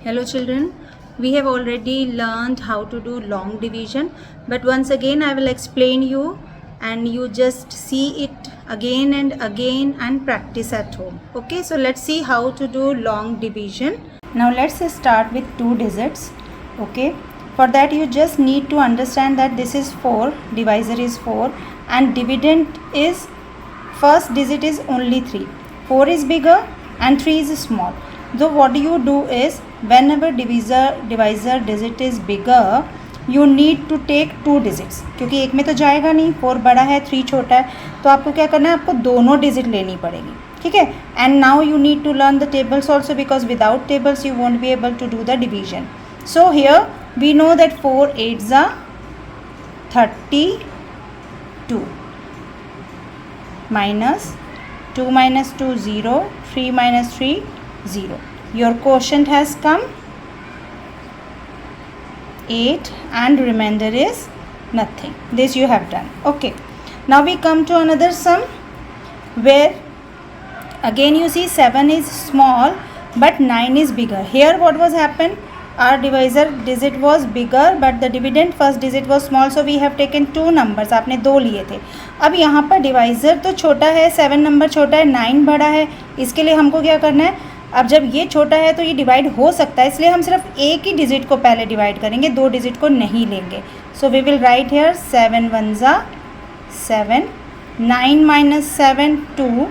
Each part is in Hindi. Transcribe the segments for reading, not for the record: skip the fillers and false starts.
Hello children, we have already learned how to do long division, but once again I will explain you and you just see it again and practice at home. Okay, so let's see how to do long division. Now let's start with 2 digits. Okay, for that you just need to understand that this is 4, divisor is 4 and dividend is first digit is only 3. 4 is bigger and 3 is small. So what you do is whenever divisor digit is bigger you need to take 2 digits, क्योंकि एक में तो जाएगा नहीं, 4 बड़ा है 3 छोटा है, तो आपको क्या करना है, आपको दोनों डिजिट लेनी पड़ेगी. ठीक है. And now you need to learn the tables also because without tables you won't be able to do the division. So here we know that 4 8s are 32 minus 2 minus 2 0, 3 minus 3 0. Your quotient has come 8 and remainder is nothing. This you have done. Okay. Now we come to another sum where again you see 7 is small but 9 is bigger. Here what was happened? Our divisor digit was bigger but the dividend first digit was small, so we have taken 2 numbers. आपने 2 लिए थे. अब यहाँ पर डिवाइज़र तो छोटा है, 7 नंबर छोटा है, 9 बड़ा है. इसके लिए हमको क्या करना है, अब जब ये छोटा है तो ये डिवाइड हो सकता है, इसलिए हम सिर्फ एक ही डिजिट को पहले डिवाइड करेंगे, 2 डिजिट को नहीं लेंगे. So we will write here 7 1s are 7, 9 minus 7 2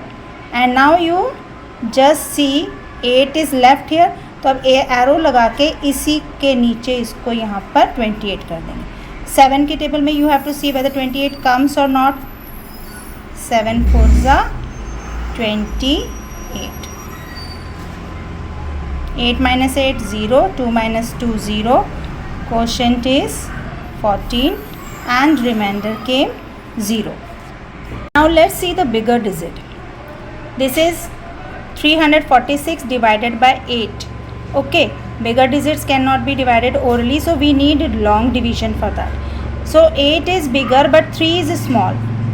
and now you just see 8 is left here. तो अब एरो लगा के इसी के नीचे इसको यहाँ पर 28 कर देंगे. 7 के टेबल में you have to see whether 28 comes और not. 7 4s are 28. 8 minus 8 0, 2 minus 2 0, quotient is 14 and remainder came 0. Now let's see the bigger digit. This is 346 divided by 8. Okay, bigger digits cannot be divided orally, so we need long division for that. So 8 is bigger but 3 is small.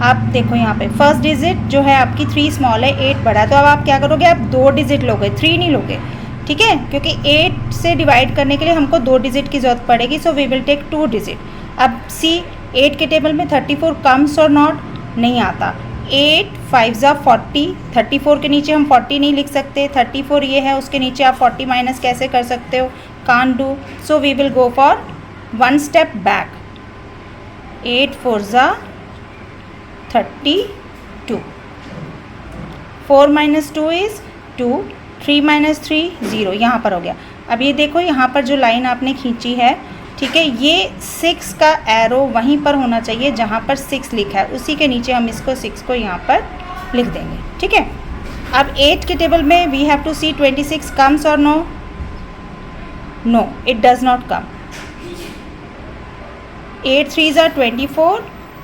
आप देखो यहाँ पे फर्स्ट डिजिट जो है आपकी 3 स्मॉल है, 8 बड़ा है, तो अब आप क्या करोगे, आप 2 डिजिट लोगे, 3 नहीं लोगे. ठीक है, क्योंकि 8 से डिवाइड करने के लिए हमको 2 डिजिट की ज़रूरत पड़ेगी. So we will take 2 digit. अब सी 8 के टेबल में 34 कम्स और नॉट, नहीं आता. 8 5s are 40, 34 के नीचे हम 40 नहीं लिख सकते. 34 ये है, उसके नीचे आप 40 माइनस कैसे कर सकते हो, can't do. So we will go for 1 step back. 8 4s are 32. 4 minus 2 is 2, 3 minus 3 0. यहाँ पर हो गया. अब ये देखो यहाँ पर जो लाइन आपने खींची है, ठीक है, ये 6 का एरो वहीं पर होना चाहिए जहाँ पर 6 लिखा है, उसी के नीचे हम इसको 6 को यहाँ पर लिख देंगे. ठीक है. अब 8 के टेबल में we have to see 26 comes और no. No, it does not come. 8 3s are 24,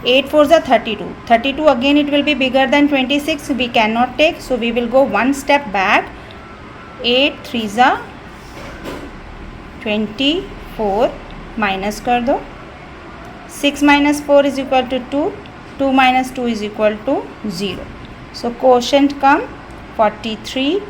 8 4s are 32. 32 again it will be bigger than 26, we cannot take, so we will go 1 step back. 8 3s are 24, minus कर दो. 6 minus 4 is equal to 2, 2 minus 2 is equal to 0. So quotient come 43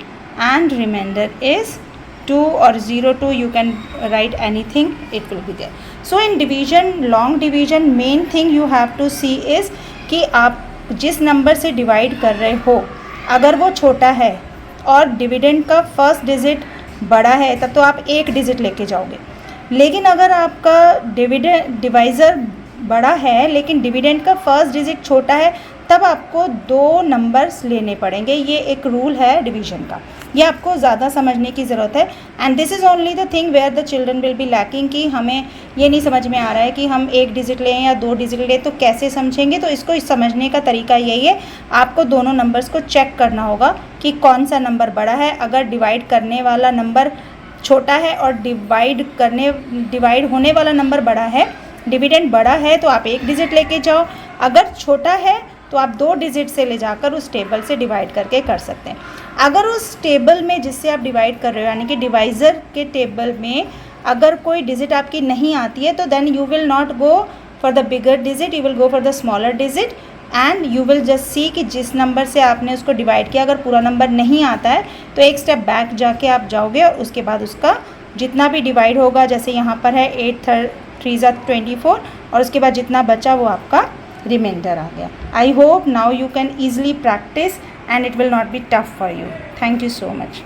and remainder is 2 or 02, you can write anything, it will be there. So in division, long division, main thing you have to see is कि आप जिस नंबर से डिवाइड कर रहे हो अगर वो छोटा है और डिविडेंड का फर्स्ट डिजिट बड़ा है तब तो आप एक डिजिट लेके जाओगे. लेकिन अगर आपका डिवाइज़र बड़ा है लेकिन डिविडेंड का फर्स्ट डिजिट छोटा है तब आपको 2 नंबर्स लेने पड़ेंगे. ये एक रूल है डिवीजन का, ये आपको ज़्यादा समझने की ज़रूरत है. And this is only the thing where the children will be lacking कि हमें ये नहीं समझ में आ रहा है कि हम एक डिजिट लें या 2 डिजिट लें तो कैसे समझेंगे. तो इसको समझने का तरीका यही है, आपको दोनों नंबर्स को चेक करना होगा कि कौन सा नंबर बड़ा है. अगर डिवाइड करने वाला नंबर छोटा है और डिवाइड होने वाला नंबर बड़ा है, डिविडेंड बड़ा है, तो आप एक डिजिट लेके जाओ. अगर छोटा है तो आप 2 डिजिट से ले जाकर उस टेबल से डिवाइड करके कर सकते हैं. अगर उस टेबल में जिससे आप डिवाइड कर रहे हो यानी कि डिवाइज़र के टेबल में अगर कोई डिजिट आपकी नहीं आती है तो then you will not go for the bigger digit, you will go for the smaller digit and you will just see कि जिस नंबर से आपने उसको डिवाइड किया अगर पूरा नंबर नहीं आता है तो एक स्टेप बैक जाके आप जाओगे और उसके बाद उसका जितना भी डिवाइड होगा, जैसे यहाँ पर है 8 3 24 और उसके बाद जितना बचा वो आपका रिमाइंडर आ गया. I hope now you can easily practice and it will not be tough for you. Thank you so much.